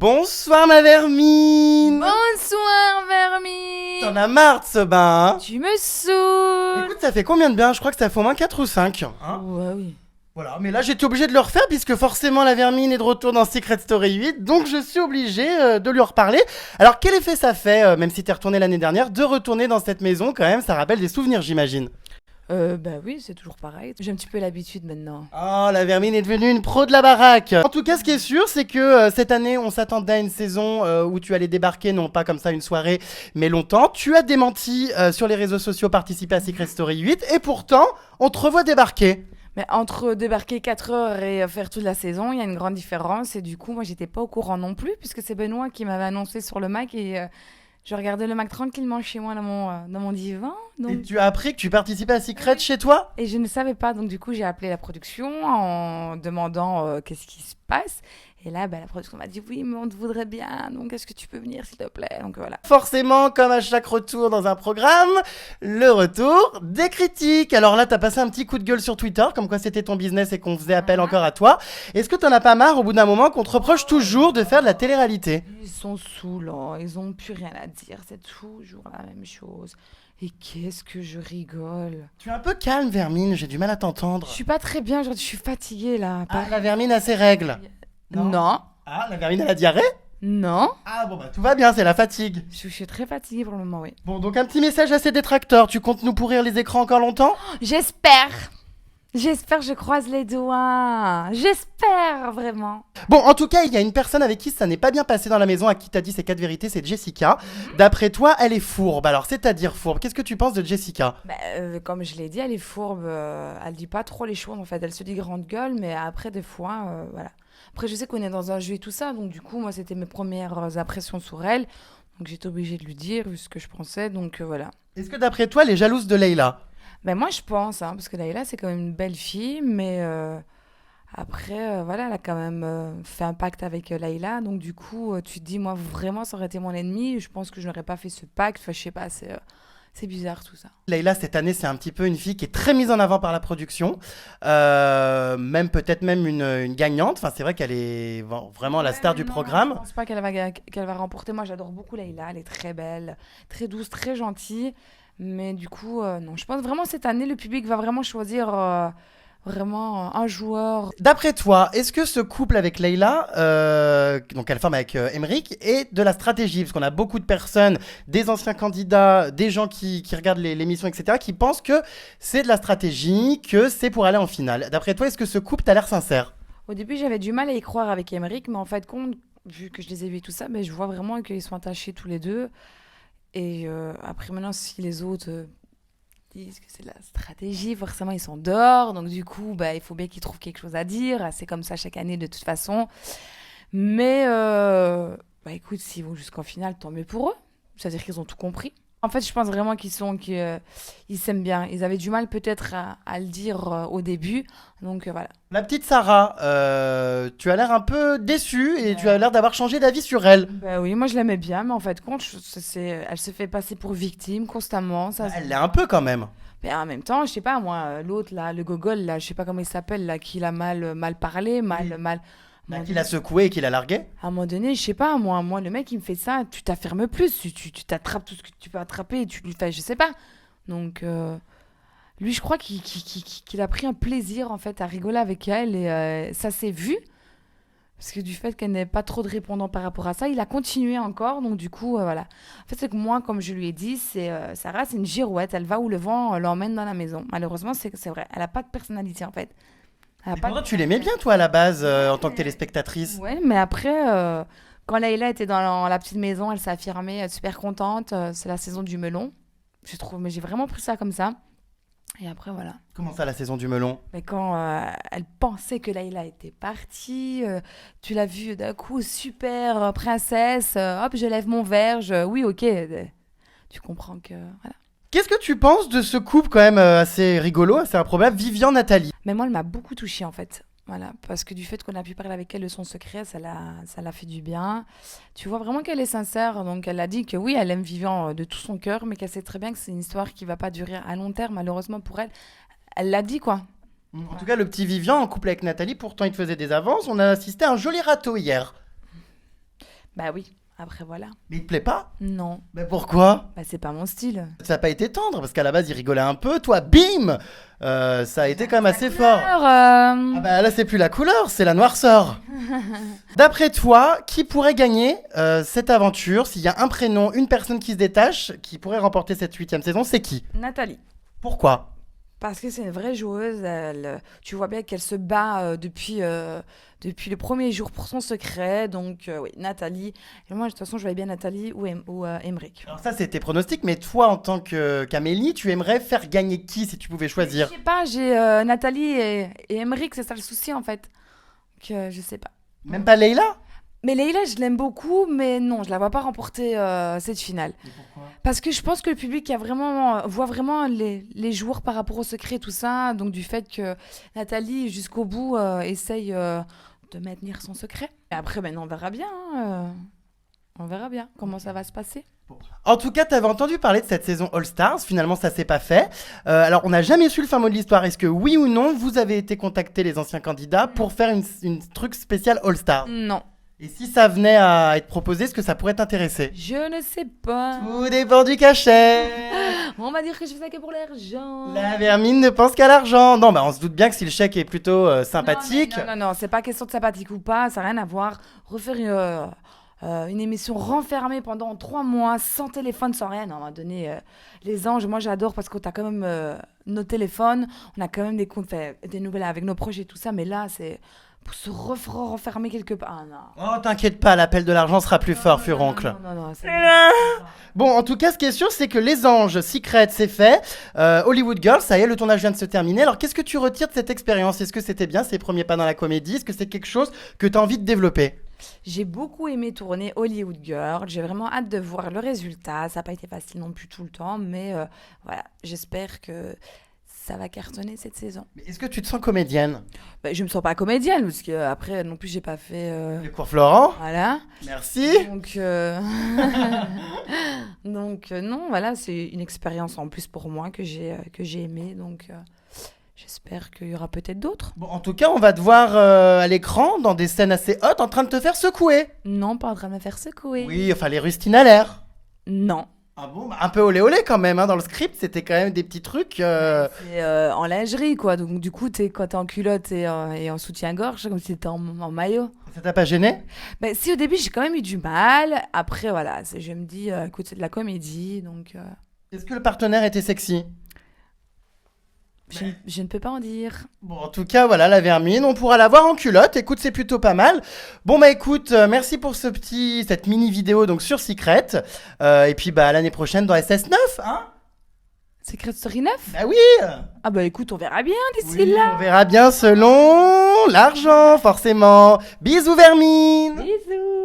Bonsoir ma vermine. Bonsoir Vermine. T'en as marre de ce bain, hein? Tu me saoules. Écoute, ça fait combien de bains? Je crois que ça fait au moins 4 ou 5. Hein, Ouais, oui. voilà, mais là j'étais obligé de le refaire puisque forcément la vermine est de retour dans Secret Story 8, donc je suis obligé de lui reparler. Alors quel effet ça fait, même si t'es retourné l'année dernière, de retourner dans cette maison quand même? Ça rappelle des souvenirs, j'imagine. Bah oui, c'est toujours pareil. J'ai un petit peu l'habitude maintenant. Oh, la vermine est devenue une pro de la baraque. En tout cas, ce qui est sûr, c'est que cette année, on s'attendait à une saison où tu allais débarquer, non pas comme ça une soirée, mais longtemps. Tu as démenti sur les réseaux sociaux, participer à Secret Story 8, et pourtant, on te revoit débarquer. Mais entre débarquer 4 heures et faire toute la saison, il y a une grande différence. Et du coup, moi, j'étais pas au courant non plus, puisque c'est Benoît qui m'avait annoncé sur le Mac et je regardais le Mac tranquillement chez moi dans mon divan. Donc... Et tu as appris que tu participais à Secret chez toi? Et je ne savais pas, donc du coup j'ai appelé la production en demandant qu'est-ce qui se passe. Et là, la production m'a dit oui, mais on te voudrait bien, donc est-ce que tu peux venir s'il te plaît? Donc voilà. Forcément, comme à chaque retour dans un programme, le retour des critiques. Alors là, t'as passé un petit coup de gueule sur Twitter, comme quoi c'était ton business et qu'on faisait appel encore à toi. Est-ce que t'en as pas marre au bout d'un moment qu'on te reproche toujours de faire de la télé-réalité? Ils sont saoulants, ils ont plus rien à dire, c'est toujours la même chose. Et qu'est-ce que je rigole. Tu es un peu calme, Vermine, j'ai du mal à Je t'entendre. suis pas très bien aujourd'hui, je suis fatiguée là. Ah, la Vermine a ses règles. Non. Ah, la Vermine a la diarrhée? Non. Ah bon bah tout va bien, c'est la fatigue. Je suis très fatiguée pour le moment, oui. Bon, donc un petit message à ces détracteurs, tu comptes nous pourrir les écrans encore longtemps? J'espère. J'espère, je croise les doigts. J'espère, vraiment. Bon, en tout cas, il y a une personne avec qui ça n'est pas bien passé dans la maison, à qui t'as dit ces 4 vérités, c'est Jessica. D'après toi, elle est fourbe. Alors, c'est-à-dire fourbe, qu'est-ce que tu penses de Jessica? Comme je l'ai dit, elle est fourbe. Elle dit pas trop les choses, en fait. Elle se dit grande gueule, mais après, des fois, voilà. Après, je sais qu'on est dans un jeu et tout ça, donc du coup, moi, c'était mes premières impressions sur elle. Donc, j'étais obligée de lui dire, vu ce que je pensais, donc voilà. Est-ce que d'après toi, elle est jalouse de Leïla? Moi, je pense, hein, parce que Layla, c'est quand même une belle fille, mais après, voilà, elle a quand même fait un pacte avec Layla, donc du coup, tu te dis, moi, vraiment, ça aurait été mon ennemi, je pense que je n'aurais pas fait ce pacte, enfin, je sais pas, c'est bizarre tout ça. Leïla, cette année, c'est un petit peu une fille qui est très mise en avant par la production. Même peut-être même une gagnante. Enfin, c'est vrai qu'elle est vraiment la Ouais, star mais du non, programme. je pense pas qu'elle va remporter. Moi, j'adore beaucoup Layla, elle est très belle, très douce, très gentille, mais du coup, non, je pense vraiment cette année, le public va vraiment choisir vraiment un joueur. D'après toi, est-ce que ce couple avec Leïla, donc elle forme avec Emeric, est de la stratégie? Parce qu'on a beaucoup de personnes, des anciens candidats, des gens qui regardent l'émission, etc., qui pensent que c'est de la stratégie, que c'est pour aller en finale. D'après toi, est-ce que ce couple t'a l'air sincère? Au début, j'avais du mal à y croire avec Emeric, mais en fait, compte, vu que je les ai vus et tout ça, je vois vraiment qu'ils sont attachés tous les deux. Et après, maintenant, si les autres disent que c'est de la stratégie, forcément, ils sont dehors. Donc, du coup, il faut bien qu'ils trouvent quelque chose à dire. C'est comme ça chaque année, de toute façon. Mais, écoute, s'ils vont jusqu'en finale, tant mieux pour eux. C'est-à-dire qu'ils ont tout compris. En fait, je pense vraiment qu'ils s'aiment bien. Ils avaient du mal peut-être à le dire au début. Donc, voilà. La petite Sarah, tu as l'air un peu déçue et tu as l'air d'avoir changé d'avis sur elle. Oui, moi je l'aimais bien, mais en fait, compte, elle se fait passer pour victime constamment. Elle l'est un peu quand même. Mais en même temps, je sais pas, moi, l'autre là, le gogol là, je sais pas comment il s'appelle là, qui l'a mal parlé, Oui. mal. Qu'il a secoué et qu'il a largué. À un moment donné, je sais pas, moi, le mec il me fait ça, tu t'affirmes plus, tu t'attrapes tout ce que tu peux attraper, et tu lui fais, je sais pas. Donc, lui, je crois qu'il a pris un plaisir en fait à rigoler avec elle et ça s'est vu. Parce que du fait qu'elle n'ait pas trop de répondants par rapport à ça, il a continué encore. Donc du coup, voilà. En fait, c'est que moi, comme je lui ai dit, Sarah, c'est une girouette. Elle va où le vent l'emmène dans la maison. Malheureusement, c'est vrai. Elle a pas de personnalité, en fait. Elle a Et pas pourtant, de- tu l'aimais bien, toi, à la base, en tant que téléspectatrice. Ouais, mais après, quand Layla était dans la petite maison, elle s'est affirmée, super contente. C'est la saison du melon. Je trouve, mais j'ai vraiment pris ça comme ça. Et après, voilà. Comment ça, la saison du melon? Mais quand elle pensait que Layla était partie, tu l'as vue d'un coup, super princesse, hop, je lève mon verre, oui, ok, tu comprends que... Voilà. Qu'est-ce que tu penses de ce couple quand même assez rigolo, assez improbable, Vivian-Nathalie? Mais moi, elle m'a beaucoup touchée en fait. Voilà, parce que du fait qu'on a pu parler avec elle de son secret, ça l'a fait du bien. Tu vois vraiment qu'elle est sincère, donc elle a dit que oui, elle aime Vivian de tout son cœur, mais qu'elle sait très bien que c'est une histoire qui va pas durer à long terme, malheureusement pour elle. Elle l'a dit quoi. En tout cas, le petit Vivian en couple avec Nathalie, pourtant il te faisait des avances. On a assisté à un joli râteau hier. Bah oui, après voilà. Mais il te plaît pas? Non, Mais pourquoi? bah c'est pas mon style. Ça n'a pas été tendre, parce qu'à la base, il rigolait un peu. Toi, bim! Ça a été quand même assez fort. Alors, Ah bah là, c'est plus la couleur, c'est la noirceur. D'après toi, qui pourrait gagner cette aventure? S'il y a un prénom, une personne qui se détache, qui pourrait remporter cette 8e saison, c'est qui? Nathalie. Pourquoi? Parce que c'est une vraie joueuse. Tu vois bien qu'elle se bat depuis le premier jour pour son secret. Donc, oui, Nathalie. Et moi, de toute façon, je voyais bien Nathalie ou Emmerich. Alors ça, c'est tes pronostics, mais toi, en tant qu'Amélie, tu aimerais faire gagner qui si tu pouvais choisir? Je sais pas, j'ai Nathalie et Emmerich, c'est ça le souci en fait. Que je sais pas. Même pas Leïla? Mais Leïla, je l'aime beaucoup, mais non, je la vois pas remporter cette finale. Et pourquoi? Parce que je pense que le public voit vraiment les joueurs par rapport au secret, tout ça. Donc du fait que Nathalie, jusqu'au bout, essaye de maintenir son secret. Et après, on verra bien. On verra bien comment ça va se passer. En tout cas, tu avais entendu parler de cette saison All Stars. Finalement, ça s'est pas fait. Alors, on n'a jamais su le fin mot de l'histoire. Est-ce que oui ou non, vous avez été contactés, les anciens candidats, pour faire une truc spécial All Stars? Non, Et si ça venait à être proposé, est-ce que ça pourrait t'intéresser? je ne sais pas. Tout dépend du cachet. On va dire que je fais ça que pour l'argent. La vermine ne pense qu'à l'argent. Non, bah on se doute bien que si le chèque est plutôt sympathique. Non, c'est pas question de sympathique ou pas, ça n'a rien à voir. Refaire une émission renfermée pendant 3 mois, sans téléphone, sans rien. Non, à un moment donné, les anges, moi j'adore parce qu'on a quand même nos téléphones, on a quand même des comptes, des nouvelles avec nos projets et tout ça, mais là, c'est pour se renfermer quelque part. Ah non. Oh, t'inquiète pas, l'appel de l'argent sera plus fort, furoncle. Non, c'est... Bon, en tout cas, ce qui est sûr, c'est que Les Anges, Secret, c'est fait. Hollywood Girls, ça y est, le tournage vient de se terminer. Alors, qu'est-ce que tu retires de cette expérience? Est-ce que c'était bien, ces premiers pas dans la comédie? Est-ce que c'est quelque chose que tu as envie de développer? J'ai beaucoup aimé tourner Hollywood Girl. J'ai vraiment hâte de voir le résultat. Ça n'a pas été facile non plus tout le temps, mais voilà, j'espère que ça va cartonner cette saison. Mais est-ce que tu te sens comédienne? Je me sens pas comédienne parce que après non plus j'ai pas fait. Le cours Florent? Voilà. Merci. Donc, non, voilà, c'est une expérience en plus pour moi que j'ai aimée. Donc j'espère qu'il y aura peut-être d'autres. Bon, en tout cas, on va te voir à l'écran, dans des scènes assez hautes, en train de te faire secouer. Non, pas en train de me faire secouer. Oui, enfin, les rustines à l'air. Non. Ah bon, bah, un peu olé olé quand même, hein, dans le script, c'était quand même des petits trucs. C'est en lingerie, quoi. Donc, du coup, quand t'es en culotte et en soutien-gorge, comme si t'étais en maillot. Ça t'a pas gêné? Si, au début, j'ai quand même eu du mal. Après, voilà, je me dis, écoute, c'est de la comédie, donc Est-ce que le partenaire était sexy? je ne peux pas en dire. Bon, en tout cas, voilà, la vermine, on pourra la voir en culotte. Écoute, c'est plutôt pas mal. Bon, bah écoute, merci pour cette mini vidéo donc sur Secret. Et puis, bah, l'année prochaine dans SS9, hein? Secret Story 9? Bah oui! Ah bah écoute, on verra bien d'ici Oui, là. on verra bien selon l'argent, forcément. Bisous, vermine! Bisous.